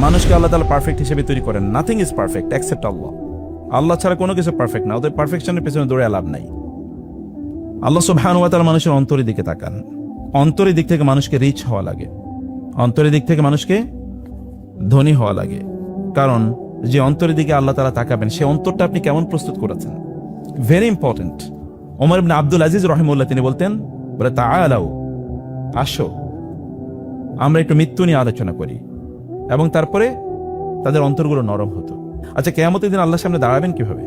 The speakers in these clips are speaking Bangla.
মানুষকে আল্লাহ তাআলা পারফেক্ট হিসেবে তৈরি করেন। নাথিং ইজ পারফেক্ট এক্সেপ্ট আল্লাহ। আল্লাহ ছাড়া কোনো কিছু পারফেক্ট না, ওদের পারফেকশনের পেছনে দৌড়ে লাভ নাই। আল্লাহ সুবহানাহু ওয়া তাআলা মানুষের অন্তরের দিকে তাকান। অন্তরের দিক থেকে মানুষকে রিচ হওয়া লাগে, অন্তরের দিক থেকে মানুষকে ধনী হওয়া লাগে। কারণ যে অন্তরের দিকে আল্লাহ তাআলা তাকাবেন, সে অন্তরটা আপনি কেমন প্রস্তুত করেছেন, ভেরি ইম্পর্টেন্ট। ওমর ইবনে আব্দুল আজিজ রাহিমাহুল্লাহ তিনি বলতেন, বলে তাআলাও, আসো আমরা একটু মৃত্যু নিয়ে আলোচনা করি, এবং তারপরে তাদের অন্তরগুলো নরম হতো। আচ্ছা, কিয়ামতের দিন আল্লাহর সামনে দাঁড়াবেন কিভাবে?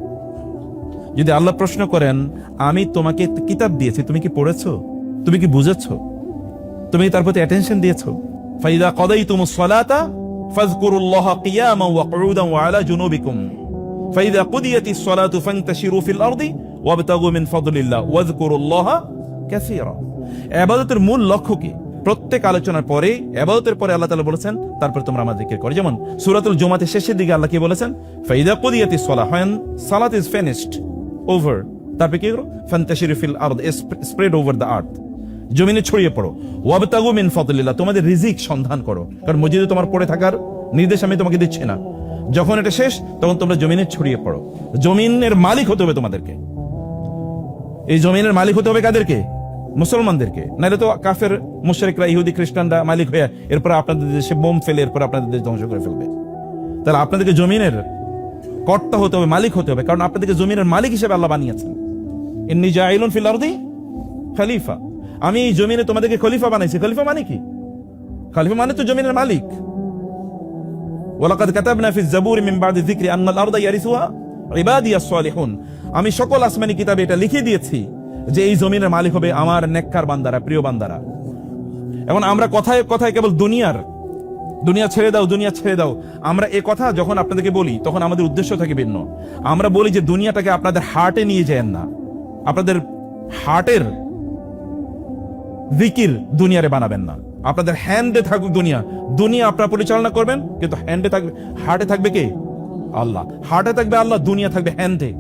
যদি আল্লাহ প্রশ্ন করেন, আমি তোমাকে কিতাব দিয়েছি, তুমি কি পড়েছো, তুমি কি বুঝেছো, তুমি কি তার প্রতি অ্যাটেনশন দিয়েছো? ফাইদা কাদাইতুমুস সালাতা ফাযকুরুল্লাহা কিয়ামান ওয়া কুউদান ওয়া আলা জুনুবিকুম ফাইদা কুদিয়াতিস সালাতু ফান্তাশিরু ফিল আরদি ওয়াবতাগু মিন ফাদলিল্লাহ ওয়াযকুরুল্লাহা কাসীরা। ইবাদতের মূল লক্ষ্য কি? প্রত্যেক আলোচনার পরে, ইবাদতের পরে আল্লাহ তাআলা বলেছেন, তারপর তোমরা আমার জিকির করো। যেমন সূরাতুল জুমাতে শেষের দিকে আল্লাহ কি বলেছেন? ফাইদা কুদিয়াতিস সালাহ, when salat is finished, over, তারপর কি করো? ফান্তাশিরু ফিল আরদ, স্প্রেড ওভার দ্য আর্থ, জমিনে ছড়িয়ে পড়ো। ওয়াবতাগু মিন ফাদলিল্লাহ, তোমাদের রিজিক সন্ধান করো, কারণ মসজিদে তোমার পড়ে থাকার নির্দেশ আমি তোমাকে দিচ্ছি না। যখন এটা শেষ, তখন তোমরা জমিনে ছড়িয়ে পড়ো। জমিনের মালিক হতে হবে তোমাদেরকে। এই জমিনের মালিক হতে হবে কাদেরকে? মুসলমানদেরকে। নাহলে তো কাফের মুশরিকরা, ইহুদি খ্রিস্টানরা মালিক হয়ে এরপর আপনাদের দেশে বোম ফেলে এরপর আপনাদের দেশ ধ্বংস করে ফেলবে। তাহলে আপনাদেরকে জমিনের কর্তা হতে হবে, মালিক হতে হবে, কারণ আপনাদেরকে জমিনের মালিক হিসেবে আল্লাহ বানিয়েছেন। ইন্নী জাইলুন ফিল আরদি খলিফা, আমি এই জমিনে তোমাদেরকে খলিফা বানাইছি। খলিফা মানে কি? খলিফা মানে তো জমিনের মালিক। ওয়ালাকাদ কাতাবনা ফিজ জাবুরি মিন বাদি যিকরি আন্নাল আরদা ইয়ারিসুহা ইবাদিয়াস সালিহুন, আমি সকল আসমানি কিতাবে এটা লিখে দিয়েছি যে এই জমিনের মালিক হবে আমার নেককার বান্দারা, প্রিয় বান্দারা। এখন আমরা কথায় কথায় কেবল দুনিয়া ছেড়ে দাও, দুনিয়া ছেড়ে দাও, আমরা এ কথা যখন আপনাদেরকে বলি তখন আমাদের উদ্দেশ্য থাকে ভিন্ন। আমরা বলি যে দুনিয়াটাকে আপনাদের হার্টে নিয়ে যান না, আপনাদের হার্টের জিকির দুনিয়ারে বানাবেন না, আপনাদের হ্যান্ডে থাকুক দুনিয়া। দুনিয়া আপনারা পরিচালনা করবেন, কিন্তু হ্যান্ডে থাকবে, হার্টে থাকবে কে? আল্লাহ। হার্টে থাকবে আল্লাহ, দুনিয়া থাকবে হ্যান্ডে।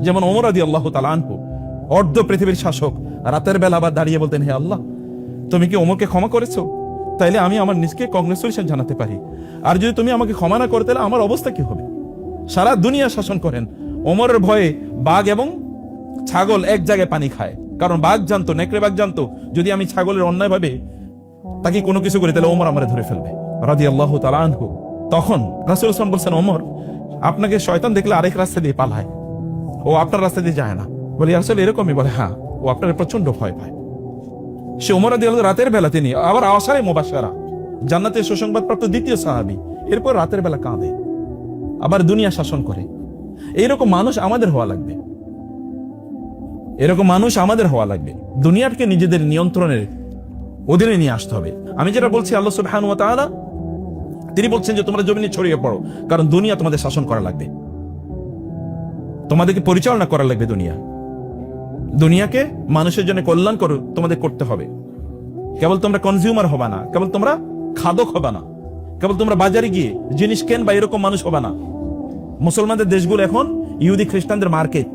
যেমন ওমর রাদিয়াল্লাহু তাআলা আনহু, অর্ধ পৃথিবীর শাসক, রাতের বেলা আবার দাঁড়িয়ে বলতেন, হে আল্লাহ, তুমি কি ওমরকে ক্ষমা করেছো? তাইলে আমি আমার নিজকে কংগ্রেচুলেশন জানাতে পারি। আর যদি তুমি আমাকে ক্ষমা না করো, তাহলে আমার অবস্থা কি হবে? সারা দুনিয়া শাসন করেন। ওমরের ভয়ে বাঘ এবং ছাগল এক জায়গায় পানি খায়, কারণ বাঘ জানতো, নেকড়ে বাঘ জানতো, যদি আমি ছাগলের অন্যায় ভাবে তাকে কোনো কিছু করি, তাহলে ওমর আমারে ধরে ফেলবে রাদিয়াল্লাহু তাআলা আনহু। তখন রাসূল সাল্লাল্লাহু আলাইহি ওয়াসাল্লাম বলছেন, ওমর, আপনাকে শয়তান দেখলে আরেক রাস্তা দিয়ে পালায়, ও আপনার রাস্তা দিয়ে যায় না। বলি আসলে এরকমই? বলে হ্যাঁ, ও আপনার প্রচন্ড ভয় পায়। সে ওমর রাদিয়াল্লাহু রাতের বেলা, তিনি আবার আশারে মুবাশশারা, জান্নাতের সুসংবাদপ্রাপ্ত দ্বিতীয় সাহাবী, এরপর রাতের বেলা কাঁদে, আবার দুনিয়া শাসন করে। এইরকম মানুষ আমাদের হওয়া লাগবে, এরকম মানুষ আমাদের হওয়া লাগবে। দুনিয়াকে নিজেদের নিয়ন্ত্রণের অধীনে নিয়ে আসতে হবে। আমি যেটা বলছি, আল্লাহ সুবহানাহু ওয়া তাআলা তিনি বলছেন যে তোমরা জমিনে ছড়িয়ে পড়ো, কারণ দুনিয়া তোমাদের শাসন করা লাগবে, তোমাদেরকে পরিচালনা করা লাগবে। দুনিয়াকে মানুষের জন্য কল্যাণ করো তোমাদের করতে হবে। কেবল তোমরা কনজিউমার হবা না, কেবল তোমরা খাদক হবা না, কেবল তোমরা বাজারে গিয়ে জিনিস কেন বা এরকম মানুষ হবা না। মুসলমানদের দেশগুলো এখন ইহুদি খ্রিস্টানদের মার্কেট,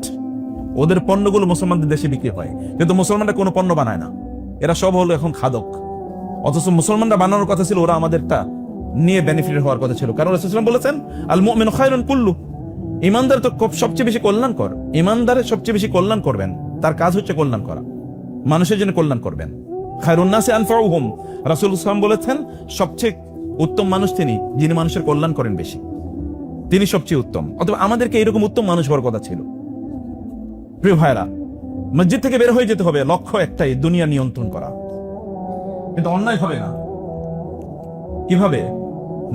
ওদের পণ্যগুলো মুসলমানদের দেশে বিক্রি হয়, কিন্তু মুসলমানরা কোনো পণ্য বানায় না, এরা সব হলো এখন খাদক। অথচ মুসলমানরা বানানোর কথা ছিল, ওরা আমাদেরটা নিয়ে বেনিফিট হওয়ার কথা ছিল। কারণ রাসূলুল্লাহ বলেছেন, আল মুমিনু খায়রুন কুল্লু, ইমানদার তো সবচেয়ে বেশি কল্যাণকর। ইমানদারের সবচেয়ে বেশি কল্যাণ করবেন, তার কাজ হচ্ছে কল্যাণ করা, মানুষের জন্য কল্যাণ করবেন। খায়রুন নাসি আনফাউহুম, রাসূলুল্লাহ বলেছেন সবচেয়ে উত্তম মানুষ তিনি, যিনি মানুষের কল্যাণ করেন বেশি, তিনি সবচেয়ে উত্তম। অথবা আমাদেরকে এরকম উত্তম মানুষ হওয়ার কথা ছিল। প্রিয় ভাইরা, মসজিদ থেকে বের হয়ে যেতে হবে, লক্ষ্য একটাই, দুনিয়া নিয়ন্ত্রণ করা, কিন্তু অন্যায় হবে না। কিভাবে?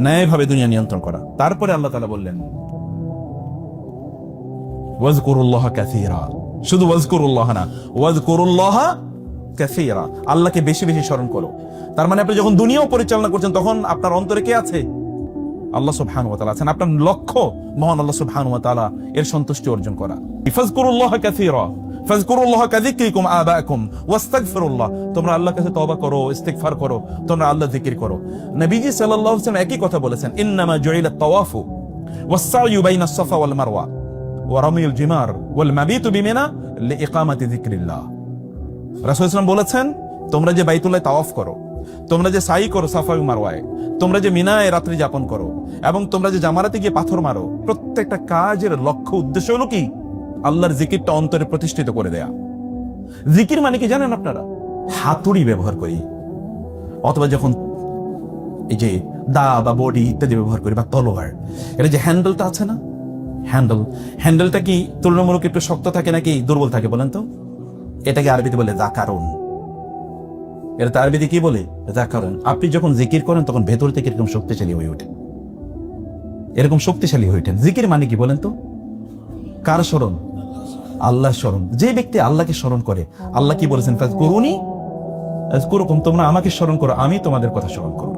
ন্যায়ভাবে দুনিয়া নিয়ন্ত্রণ করা। তারপরে আল্লাহ তাআলা বললেন, ওয়াজকুরুল্লাহ কাসীরা, শুধু ওয়াজকুরুল্লাহ না, ওয়াজকুরুল্লাহ কাসীরা, আল্লাহকে বেশি বেশি স্মরণ করো। তার মানে আপনি যখন দুনিয়াও পরিচালনা করছেন, তখন আপনার অন্তরে কে আছে? আল্লাহ সুবহানাহু ওয়া তাআলা আছেন। আপনার লক্ষ্য মহান আল্লাহ সুবহানাহু ওয়া তাআলা এর সন্তুষ্টি অর্জন করা। ফাজকুরুল্লাহ কাসীরা ফাজকুরুল্লাহ কাযিকরিকুম আবাকুম ওয়াস্তাগফিরুল্লাহ, তোমরা আল্লাহর কাছে তওবা করো, ইস্তিগফার করো, তোমরা আল্লাহ জিকির করো। নবীজি সাল্লাল্লাহু আলাইহি ওয়াসাল্লাম একই কথা বলেছেন, ইন্নামা জুইলাত তাওয়াফু ওয়াস-সা'য়ু বাইনাস সাফা ওয়াল মারওয়া ওয়া রামিউল জিমার ওয়াল মাবিতু বিমিনা লিইকামাতি যিকরিল্লাহ। রাসূলুল্লাহ বলেছেন, তোমরা যে বাইতুল্লাহ তাওয়াফ করো, তোমরা যে সাই করো সাফা মারওয়ায়, তোমরা যে মিনায় রাত্রি যাপন করো, এবং তোমরা যে জামারাতে গিয়ে পাথর মারো, প্রত্যেকটা কাজের লক্ষ্য উদ্দেশ্য হলো কি? আল্লাহর জিকিরটা অন্তরে প্রতিষ্ঠিত করে দেয়া। জিকির মানে কি জানেন আপনারা? হাতুড়ি ব্যবহার করি, অথবা যখন এই যে দা বা বডি ইত্যাদি ব্যবহার করি, বা তলোয়ার, এটা যে হ্যান্ডেলটা আছে না, হ্যান্ডেলটা কি তুলনামূলক একটু শক্ত থাকে নাকি দুর্বল থাকে বলেন তো? এটাকে আরবিতে বলে যাকারুন। এটা আরবিতে কি বলে? যাকারুন। আপনি যখন জিকির করেন তখন ভেতর থেকে এরকম শক্তিশালী হয়ে ওঠেন, এরকম শক্তিশালী হয়ে ওঠেন। জিকির মানে কি বলেন তো? কার স্মরণ? আল্লাহ স্মরণ। যে ব্যক্তি আল্লাহকে স্মরণ করে, আল্লাহ কি বলেছেন? ফাজকুরুনি আযকুরুকুম, তোমরা আমাকে স্মরণ করো, আমি তোমাদের কথা স্মরণ করব।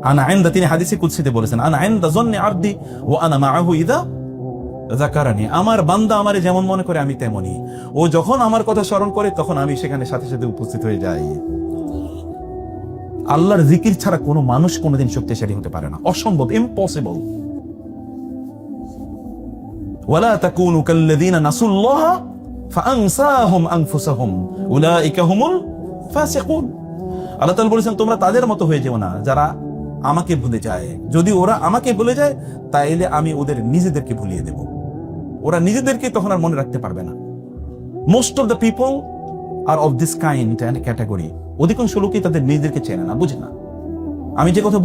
আনা ইনদা, তিনি হাদিসে কুদসিতে বলেছেন, আনা ইনদা যন্নি আবদি ওয়া আনা মাআহু ইযা যাকারানি। আমার বান্দা আমারে যেমন মনে করে আমি তেমনই, ও যখন আমার কথা স্মরণ করে তখন আমি সেখানে সাথে সাথে উপস্থিত হয়ে যাই। আল্লাহর জিকির ছাড়া কোনো মানুষ কোনোদিন শক্তিশালী হতে পারে না, অসম্ভব, ইম্পসিবল। ওয়ালা তাকুনু কাল্লাযীনা নাসুল্লাহা ফাআনসাহুম আনফুসাহুম উলাইকা হুমুল ফাসিকুন। আল্লাহ তাআলা বলেছেন, তোমরা তাদের মতো হয়ে যেও না যারা আমাকে ভুলে যায়। যদি ওরা আমাকে ভুলে যায় তাইলে আমি ওদের নিজেদেরকে ভুলিয়ে দেব। ওরা নিজেদেরকে তখন আর মনে রাখতে পারবে না। Most of the people are of this kind and category. অধিকাংশ লোকই তাদের নিজেদেরকে চেনে না, বুঝে না। আমি যে কথা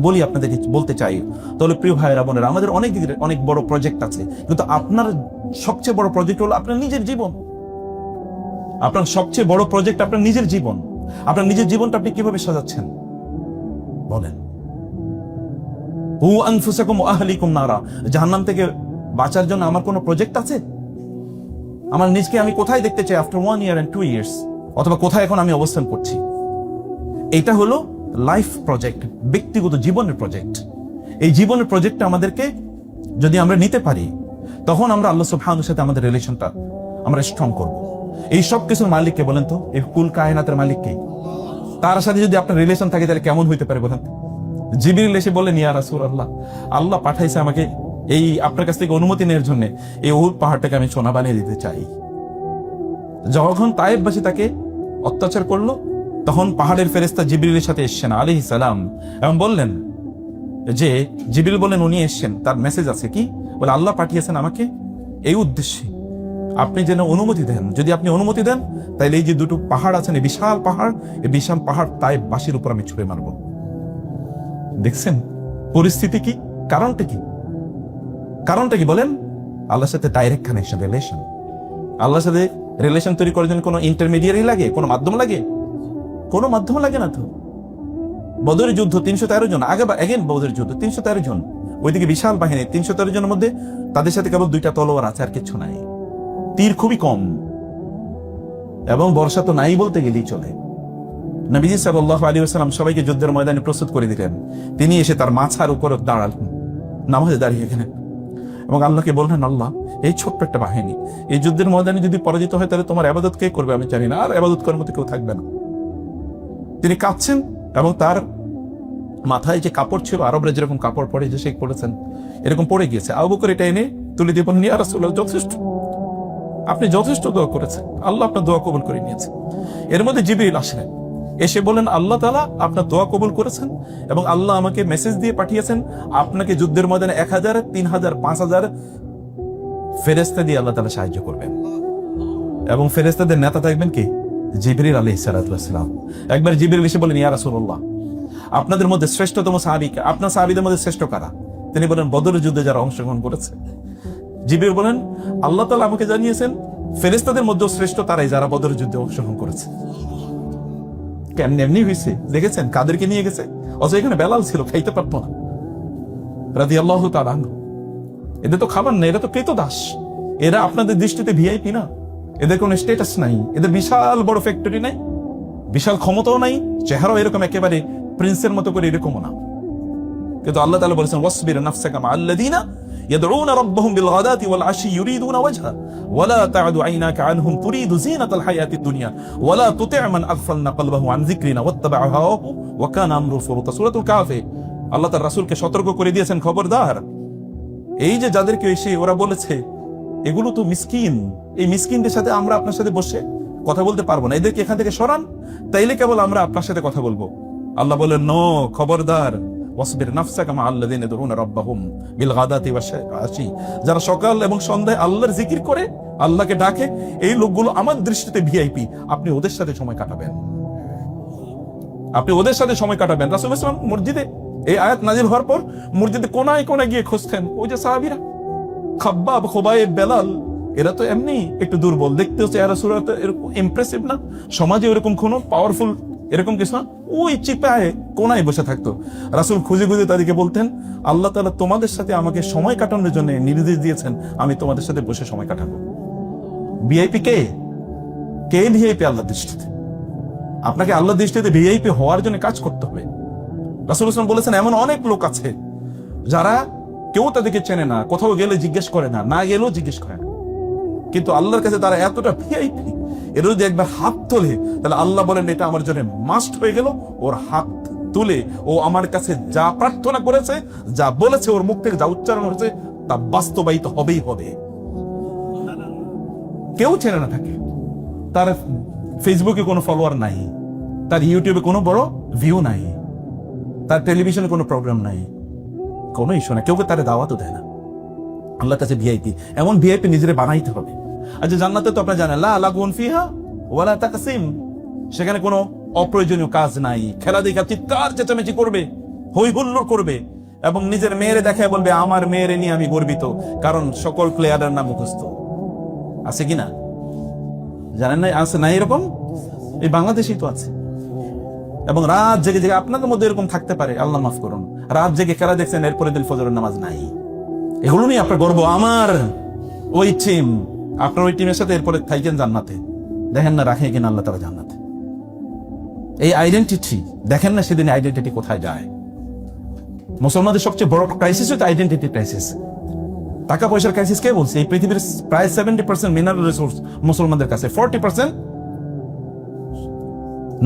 বলি আপনাদেরকে বলতে চাই, তাহলে প্রিয় ভাইয়েরা বোনেরা, আমাদের অনেক বড় প্রজেক্ট আছে, কিন্তু আপনার সবচেয়ে বড় প্রজেক্ট হলো আপনার নিজের জীবন। আপনার সবচেয়ে বড় প্রজেক্ট আপনার নিজের জীবন। আপনার নিজের জীবনটা আপনি কিভাবে সাজাচ্ছেন বলেন? আনফুসাকুম ওয়া আহলিকুম নারা, জাহান্নাম থেকে বাঁচার জন্য আমার কোনো প্রজেক্ট আছে? আমার নিজকে আমি কোথায় দেখতে চাই আফটার 1 year and 2 years, অথবা কোথায় এখন আমি অবস্থান করছি? এটা হলো লাইফ প্রজেক্ট, ব্যক্তিগত জীবনের প্রজেক্ট। এই জীবনের প্রজেক্টটা আমাদেরকে যদি আমরা নিতে পারি, তখন আমরা আল্লাহ সুবহানাহু সাথে আমাদের রিলেশনটা আমরা স্ট্রং করব। এই সব কিছুর মালিককে বলেন তো? এই কুল কায়নাতের মালিককে। তার সাথে যদি আপনার রিলেশন থাকে তাহলে কেমন হইতে পারে বলেন? জিবরিল এসে বললেন, ইয়া রাসূলুল্লাহ, আল্লাহ পাঠাইছে আমাকে এই আপনার কাছ থেকে অনুমতি নেওয়ার জন্য, এই উহুদ পাহাড়টাকে আমি সোনা বানিয়ে দিতে চাই। যখন তায়েফবাসী তাকে অত্যাচার করলো, তখন পাহাড়ের ফেরেশতা জিবরিলের সাথে এসেছেন আলাইহিস সালাম, এবং বললেন যে, জিবরিল বলেন উনি এসেছেন, তার মেসেজ আছে কি? বলে আল্লাহ পাঠিয়েছেন আমাকে এই উদ্দেশ্যে, আপনি যেন অনুমতি দেন। যদি আপনি অনুমতি দেন তাহলে এই যে দুটো পাহাড় আছেন, এই বিশাল পাহাড়, এই বিশাল পাহাড় তায়েফবাসীর উপর আমি ছুঁড়ে মারব। দেখছেন পরিস্থিতি কি? কারণটা কি? কারণটা কি বলেন? আল্লাহর সাথে ডাইরেক্ট কানেকশন, রিলেশন। আল্লাহর সাথে রিলেশন তৈরি করার জন্য কোনো ইন্টারমিডিয়ারি লাগে? কোনো মাধ্যম লাগে? কোনো মাধ্যম লাগে না তো। বদরের যুদ্ধ 313 জন, বদরের যুদ্ধ 313 জন, ওইদিকে বিশাল বাহিনী 313 জনের মধ্যে তাদের সাথে কেবল 2টা তলোয়ার আছে, আর কিছু নাই। তীর খুবই কম, এবং বর্ষা তো নাই বলতে গেলেই চলে। নবীজি সাল্লাল্লাহু আলাইহি ওয়াসাল্লাম সবাইকে যুদ্ধের ময়দানে প্রস্তুত করে দিলেন। তিনি এসে তার মাথার উপর দাঁড়ালেন, নামাজে দাঁড়িয়ে গেলেন, এবং আল্লাহকে বললেন, আল্লাহ, এই ছোট্ট একটা বাহিনী এই যুদ্ধের ময়দানে যদি পরাজিত হয় তাহলে তোমার ইবাদত কে করবে আমি জানি না, আর ইবাদত করার মতো কেউ থাকবে না। তিনি কাঁদছেন, এবং তার মাথায় যে কাপড় ছিল, আরবরা যেরকম কাপড় পরে যে শেখ পড়েছেন, এরকম পড়ে গিয়েছে। আবু বকর এটা এনে তুলে দিয়ে বললেন, ইয়া রাসূলুল্লাহ, যথেষ্ট, আপনি যথেষ্ট দোয়া করেছেন, আল্লাহ আপনার দোয়া কবুল করে নিয়েছে। এর মধ্যে জিবরিল আসলেন, এসে বলেন, আল্লাহ তাআলা আপনার দোয়া কবুল করেছেন, এবং আল্লাহ আমাকে মেসেজ দিয়ে পাঠিয়েছেন আপনাকে যুদ্ধের ময়দানে 1000, 3000, 5000 ফেরেশতা দিয়ে আল্লাহ তাআলা সাহায্য করবেন, এবং ফেরেশতাদের নেতা থাকবেন কি? জিবরিল আলাইহিস সালাতু ওয়াস সালাম। একবার জিবরিল এসে বলেন, ইয়া রাসূলুল্লাহ, আপনাদের মধ্যে শ্রেষ্ঠতম সাহাবী কে? আপনার সাহাবীদের মধ্যে শ্রেষ্ঠ কারা? তিনি বলেন, বদরের যুদ্ধে যারা অংশগ্রহণ করেছে। জিবরিল বলেন, আল্লাহ তাআলা আমাকে জানিয়েছেন ফেরেশতাদের মধ্যে শ্রেষ্ঠ তারাই যারা বদরের যুদ্ধে অংশগ্রহণ করেছে। কেমনি এমনি হয়েছে দেখেছেন? কাদেরকে নিয়ে গেছে? অথচ এখানে বেলাল ছিল, খাইতে পারতো না, রাদিয়াল্লাহু তাআলা আনহু। এদের তো খাবার না, এরা তো ক্রেতদাস। এরা আপনাদের দৃষ্টিতে ভিআইপি না, এদের কোনো স্ট্যাটাস নাই, এদের বিশাল বড় ফ্যাক্টরি নাই, বিশাল ক্ষমতাও নাই, চেহারাও এরকম একেবারে প্রিন্সের মতো করে এরকমও না। কিন্তু আল্লাহ তাআলা বলেছেন, ওয়াসবির নাফসাকা মা'আল্লাযীনা ইয়াদউনা রাব্বাহুম বিল গাদাতি ওয়াল আশি ইউরিদুনা ওয়াজহা ওয়ালা তা'দু আইনাকা আনহুম তুরিদু যিনাতাল হায়াতিদ দুনিয়া ওয়ালা তুতি' মান আগফালনা কলবাহু আন যিকরিনা ওয়াত্তাবা'a হাওয়াহু ওয়া কানা আমরুহু ফুরুতা। সূরাতুল কাহফে আল্লাহ তার রাসূলকে সতর্ক করে দিয়েছেন, খবরদার, এই যে যাদেরকে এসে ওরা বলেছে এগুলো তো মিসকিন, এই মিসকিনদের সাথে আমরা আপনার সাথে বসে কথা বলতে পারবো না, এদেরকে এখান থেকে সরান, তাইলে কেবল আমরা আপনার সাথে কথা বলবো। আল্লাহ বললেন, নো, খবরদার, ওয়াসবির নাফসাকা মা আল্লাযিনা ইয়াদউনা রাব্বাহুম বিল গাদাতি ওয়াশ আশি, যারা সকাল এবং সন্ধ্যায় আল্লাহর জিকির করে, আল্লাহকে ডাকে, এই লোকগুলো আমার দৃষ্টিতে ভিআইপি। আপনি ওদের সাথে সময় কাটাবেন, আপনি ওদের সাথে সময় কাটাবেন। রাসূল সাল্লাল্লাহু আলাইহি ওয়াসাল্লাম মসজিদে এই আয়াত নাযিল হওয়ার পর মসজিদে কোনায় কোনায় গিয়ে খুঁজতেন। ওই যে সাহাবীরা খাব্বাব, খুবাইব, বেলাল, এরা তো এমনি একটু দুর্বল, দেখতে হচ্ছে এরা সুরাত এরকম ইমপ্রেসিভ না, সমাজে এরকম কোনো পাওয়ারফুল এরকম কিছু না, ওই চিপায় কোনায় বসে থাকতো। রাসূল খুঁজে খুঁজে তাদেরকে বলতেন, আল্লাহ তাআলা তোমাদের সাথে আমাকে সময় কাটানোর জন্য নির্দেশ দিয়েছেন, আমি তোমাদের সাথে বসে সময় কাটাবো। ভিআইপি কে? কে ভিআইপি আল্লাহর দৃষ্টিতে? আপনাকে আল্লাহর দৃষ্টিতে ভিআইপি হওয়ার জন্য কাজ করতে হবে। রাসূল সাল্লাল্লাহু আলাইহি ওয়াসাল্লাম বলেছেন, এমন অনেক লোক আছে যারা কেউ তাদেরকে চেনে না, কোথাও গেলে জিজ্ঞেস করে না, না গেলেও জিজ্ঞেস করে না, কিন্তু আল্লাহর কাছে তারা এতটা ভিআইপি, এর যদি একবার হাত তোলে তাহলে আল্লাহ বলেন এটা আমার জন্য মাস্ট হয়ে গেল। ওর হাত তুলে ও আমার কাছে যা প্রার্থনা করেছে, যা বলেছে, ওর মুখ থেকে যা উচ্চারণ হয়েছে তা বাস্তবায়িত হবেই হবে। কেউ চেনে না থাকে, তার ফেসবুকে কোনো ফলোয়ার নাই, তার ইউটিউবে কোনো বড় ভিউ নাই, তার টেলিভিশনে কোনো প্রোগ্রাম নাই, কোনো ইস্যু না, কেউ তার দাওয়াতও দেয় না। আল্লাহর কাছে ভিআইপি, এমন ভিআইপি নিজেরে বানাইতে হবে। আচ্ছা, জান্নাতে তো আপনারা জানেন, লা লাগুন ফিহা ওয়ালা তাকসিম, সেখানে কোনো অপ্রয়োজনীয় কাজ নাই। খেলা দেখা চিৎকার চেঁচামেচি করবে, হই হুল্লোড় করবে, এবং নিজের মেয়েরে দেখায় বলবে আমার মেয়েরে নিয়ে আমি গর্বিত, কারণ সকল প্লেয়ারের নাম মুখস্থ। আছে কিনা জানেন না? আছে না এরকম? এই বাংলাদেশেই তো আছে। এবং রাত জেগে জেগে আপনাদের মধ্যে এরকম থাকতে পারে, আল্লাহ মাফ করুন, রাত জেগে খেলা দেখছেন, এরপরে দিন ফজরের নামাজ নাই। এগুলো নিয়ে আপনার গর্ব, আমার ওই টিম, আপনার ওই টিমের সাথে এরপরে থাইকেন জান্নাতে, দেখেন না রাখে কিনা আল্লাহ তাআলা জান্নাতে। এই আইডেন্টিটি দেখেন না, সেদিন আইডেন্টিটি কোথায় যায়। মুসলমানদের সবচেয়ে বড় ক্রাইসিস হচ্ছে আইডেন্টিটি ক্রাইসিস। টাকা পয়সার ক্রাইসিস কে বলছে? এই পৃথিবীর প্রায় 70% মিনারেল রিসোর্স মুসলমানদের কাছে, 40%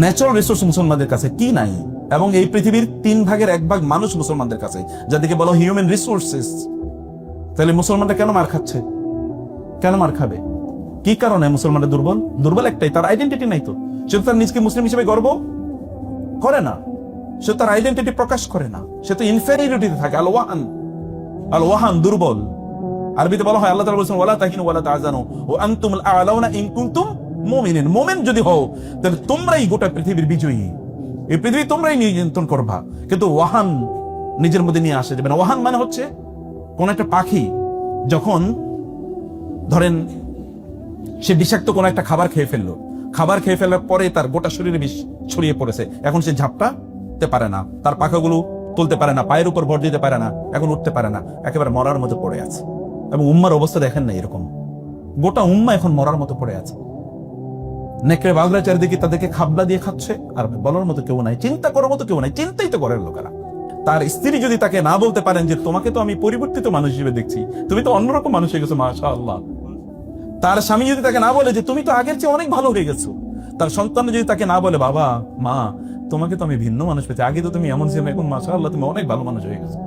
ন্যাচারাল রিসোর্স মুসলমানদের কাছে, কি নাই? এবং এই পৃথিবীর 3/1 মানুষ মুসলমানদের কাছে, যাদেরকে বলা হিউম্যান রিসোর্সেস। তাহলে মুসলমানরা কেন মার খাচ্ছে? কেন মার খাবে? কি কারণে মুসলমানরা দুর্বল? দুর্বল একটাই, তার আইডেন্টিটি নাই। তো সে তার নিজকে মুসলিম হিসেবে গর্ব করে না, সে তার আইডেন্টিটি প্রকাশ করে না, সে তো ইনফেরিয়রিটিতে থাকে। আল ওয়াহান, দুর্বল। আরবিতে বলা হয়, আল্লাহ তাআলা বলেছেন, ওয়ালা তাহিনু ওয়ালা তাহজানু ওয়া আনতুমুল আ'লাউনা ইন কুনতুম মুমিনিন। মুমিন যদি হও তাহলে তোমরাই গোটা পৃথিবীর বিজয়ী, এই পৃথিবী তোমরাই নিয়ন্ত্রণ করবা। কিন্তু ওয়াহান নিজের মধ্যে নিয়ে আসে যাবে না। ওয়াহান মানে হচ্ছে কোন একটা পাখি যখন ধরেন সে বিষাক্ত কোন একটা খাবার খেয়ে ফেললো, খাবার খেয়ে ফেলার পরে তার গোটা শরীরে বিষ ছড়িয়ে পড়েছে, এখন সে ঝাপটাতে পারে না, তার পাখাগুলো তুলতে পারে না, পায়ের উপর ভর দিতে পারে না, এখন উঠতে পারে না, একেবারে মরার মতো পড়ে আছে। এবং উম্মার অবস্থা দেখেন না এরকম, গোটা উম্মা এখন মরার মতো পড়ে আছে। নেকড়ে বাগলা চারিদিকে তাদেরকে খাবলা দিয়ে খাচ্ছে, আর বলার মতো কেউ নাই, চিন্তা করার মতো কেউ নাই। চিন্তাই তো করেন লোকেরা। তার স্ত্রী যদি তাকে না বলতে পারেন যে তোমাকে তো আমি পরিবর্তিত মানুষ হিসেবে দেখছি, তুমি তো অন্যরকম মানুষ হয়ে গেছো, মাশাআল্লাহ। তার স্বামী যদি তাকে না বলে যে তুমি তো আগের চেয়ে অনেক ভালো হয়ে গেছো, তার সন্তান যদি তাকে না বলে বাবা মা তোমাকে তো আমি ভিন্ন মানুষ পেয়েছি, আগে তো তুমি এমন ছিল, এখন মাশাআল্লাহ তুমি অনেক ভালো মানুষ হয়ে গেছো,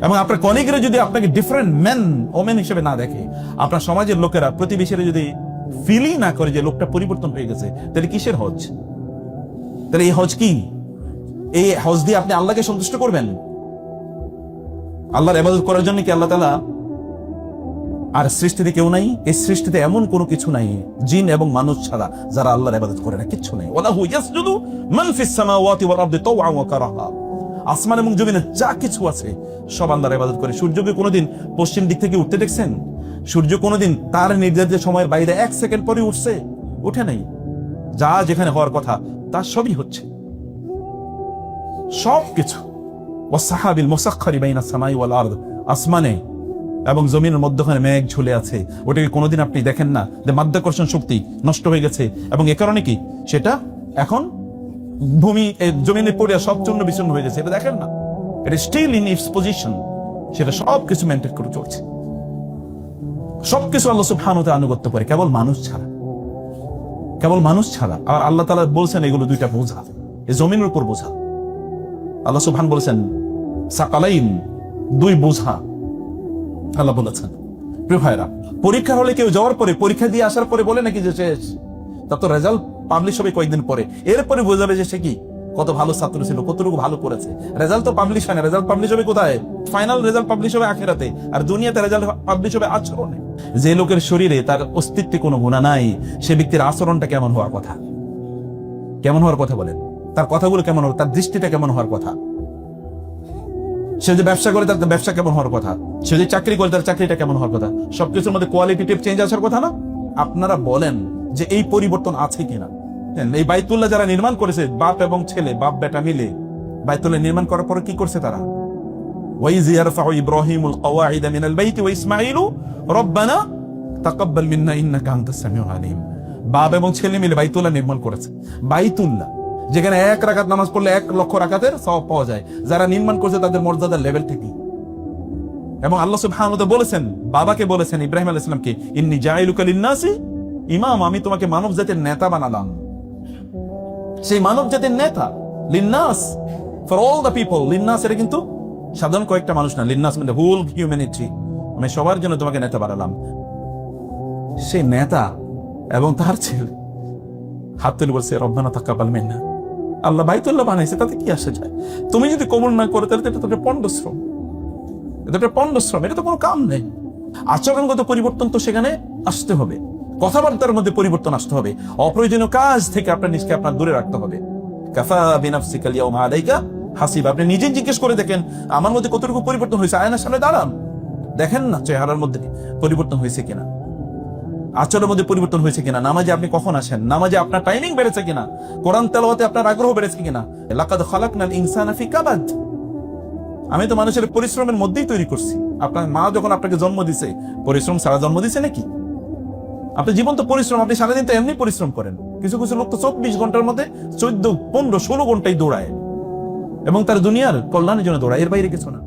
এবং আপনার কলিগরা যদি আপনাকে ডিফারেন্ট মেন ওমেন হিসেবে না দেখে, আপনার সমাজের লোকেরা প্রতিবেশীরা যদি ফিলই না করে যে লোকটা পরিবর্তন হয়ে গেছে, তাহলে কিসের হজ? তাহলে এই হজ কি? এই হজ দিয়ে আপনি আল্লাহকে সন্তুষ্ট করবেন? আল্লাহর ইবাদত করার জন্য কি আল্লাহ তাআলা আর সৃষ্টিতে কেউ নাই? এই সৃষ্টিতে এমন কোনো কিছু নাই জিন এবং মানুষ ছাড়া যারা আল্লাহর ইবাদত করে না, কিচ্ছু নাই। ওয়ালাহু ইয়াসজুদু মান ফিস সামাওয়াতি ওয়াল আরদি তাওআন ওয়া কারাহা। আসমান এবং জমিনে যা কিছু আছে সব আল্লাহর ইবাদত করে। সূর্যকে কোনোদিন পশ্চিম দিক থেকে উঠতে দেখছেন? সূর্য কোনোদিন তার নির্ধারিত সময়ের বাইরে 1 সেকেন্ড পরে উঠছে? উঠে নাই। যা যেখানে হওয়ার কথা তা সবই হচ্ছে, সবকিছু। ওয়াসসাহাবিল মুসাখখারি বাইনাস সামাই ওয়াল আরদ, আসমানে এবং জমিনের মধ্যখানে মেঘ ঝুলে আছে, ওটাকে কোনোদিন আপনি দেখেন না যে মাধ্যাকর্ষণ শক্তি নষ্ট হয়ে গেছে, এবং এ কারণে কি সেটা এখন ভূমি জমিনে পড়ে সব চূর্ণ বিচূর্ণ হয়ে গেছে, এটা দেখেন না? এটা স্টিল ইন ইটস পজিশন, সেটা সবকিছু মেনটেন করে চলছে। সবকিছু আল্লাহ সুবহানাহু ওয়া তাআলা আনুগত্য করে, কেবল মানুষ ছাড়া, কেবল মানুষ ছাড়া। আর আল্লাহ তাআলা বলছেন এগুলো দুইটা বোঝা, এই জমিনের উপর বোঝা। আল্লাহ সুবহান বলেছেন সাকালাইন, 2 বোঝা আল্লাহ বলেছেন। প্রিয় ভাইরা, পরীক্ষা হলে কেউ যাওয়ার পরে, পরীক্ষা দিয়ে আসার পরে বলে নাকি যে শেষ? তো তার তো রেজাল্ট পাবলিশ হবে কয়েকদিন পরে, এরপরে বোঝা যাবে যে সে কি কত ভালো ছাত্র ছিল, কতটুকু ভালো করেছে। রেজাল্ট তো পাবলিশ হয় না, রেজাল্ট পাবলিশ হবে কোথায়? ফাইনাল রেজাল্ট পাবলিশ হবে আখিরাতে, আর দুনিয়াতে রেজাল্ট পাবলিশ হবে আচরণে। যে লোকের শরীরে তার অস্তিত্বে কোনো গুনাহ নাই, সে ব্যক্তির আচরণটা কেমন হওয়ার কথা? কেমন হওয়ার কথা বলেন? তার কথাগুলো কেমন হবে? তার দৃষ্টিটা কেমন হওয়ার কথা? সে যে ব্যবসা করে তার ব্যবসা কেমন হওয়ার কথা? সে যে চাকরি করে তার চাকরিটা কেমন হওয়ার কথা? সবকিছুর মধ্যে কোয়ালিটেটিভ চেঞ্জ আসার কথা না? আপনারা বলেন যে এই পরিবর্তন আছে কিনা? এই বাইতুল্লাহ যারা নির্মাণ করেছে, বাপ এবং ছেলে, বাপ বেটা মিলে বাইতুল্লাহ নির্মাণ করার পরে কি করছে তারা? ওয়াইজ ইয়ারফাউ ইব্রাহিমুল কওয়াইদ মিনাল বাইতি ওয়া ইসমাঈলু রব্বানা তাকাব্বাল মিন্না ইন্নাকা আনতাস সামিউল আলিম। বাপ এবং ছেলে মিলে বাইতুল্লাহ নির্মাণ করেছে। বাইতুল্লাহ যেখানে 1 রাকাত নামাজ পড়লে 1 লক্ষ রাকাতের সওয়াব পাওয়া যায়, যারা নির্মাণ করেছে তাদের মর্যাদার লেভেল থেকে। এবং আল্লাহ সুবহানাহু ওয়া তাআলা বলেছেন, বাবাকে বলেছেন ইব্রাহিম আলাইহিস সালামকে, ইন্নী জাইলুকা লিন-নাসি ইমাম, আমি তোমাকে মানব জাতির নেতা বানালাম। সেই মানব জাতির নেতা, লিন-নাস, ফর অল দ্য পিপল। লিন-নাস এটা কিন্তু সাধারণ কয়েকটা মানুষ না, লিন-নাস মানে হোল হিউম্যানিটি, আমি সবার জন্য তোমাকে নেতা বানালাম। সেই নেতা এবং তার ছেলে হাত তুলে বলছে রব্বানা তাকাব্বাল মিন্না। আল্লাহ বাইতুল্লাহ বানাইছে, তাতে কি আসে যায়? তুমি যদি কবুল না করো তাহলে এটা তো একটা পণ্ডশ্রম, এটা একটা পণ্ডশ্রম, এটা তো কোনো কাম নেই। আচরণগত পরিবর্তন তো সেখানে আসতে হবে, কথাবার্তার মধ্যে পরিবর্তন আসতে হবে, অপ্রয়োজনীয় কাজ থেকে আপনার নিজকে আপনার দূরে রাখতে হবে। কাফা বিনাফসিকা আল-ইয়াওমা আলাইকা হাসিবা। আপনি নিজে জিজ্ঞেস করে দেখেন আমার মধ্যে কতটুকু পরিবর্তন হয়েছে। আয়নার সামনে দাঁড়ান, দেখেন না চেহারার মধ্যে পরিবর্তন হয়েছে কিনা, আচরণের মধ্যে পরিবর্তন হয়েছে কিনা, নামাজে আপনি কখন আসেন, নামাজে আপনার টাইমিং বেড়েছে কিনা, কোরআন তেলাওয়াতে আপনার আগ্রহ বেড়েছে কিনা। লাকাদ খালাকনাল ইনসানা ফি কাবাদ। আমি তো মানুষের পরিশ্রমের মধ্যেই তৈরি করছি। আপনার মা যখন আপনাকে জন্ম দিছে, পরিশ্রম ছাড়া জন্ম দিছে নাকি? আপনার জীবন তো পরিশ্রম, আপনি সারাদিন তো এমনি পরিশ্রম করেন। কিছু কিছু লোক তো 24 ঘন্টার মধ্যে 14, 15, 16 ঘন্টায় দৌড়ায় এবং তার দুনিয়ার কল্যাণের জন্য দৌড়ায়, এর বাইরে কিছু না।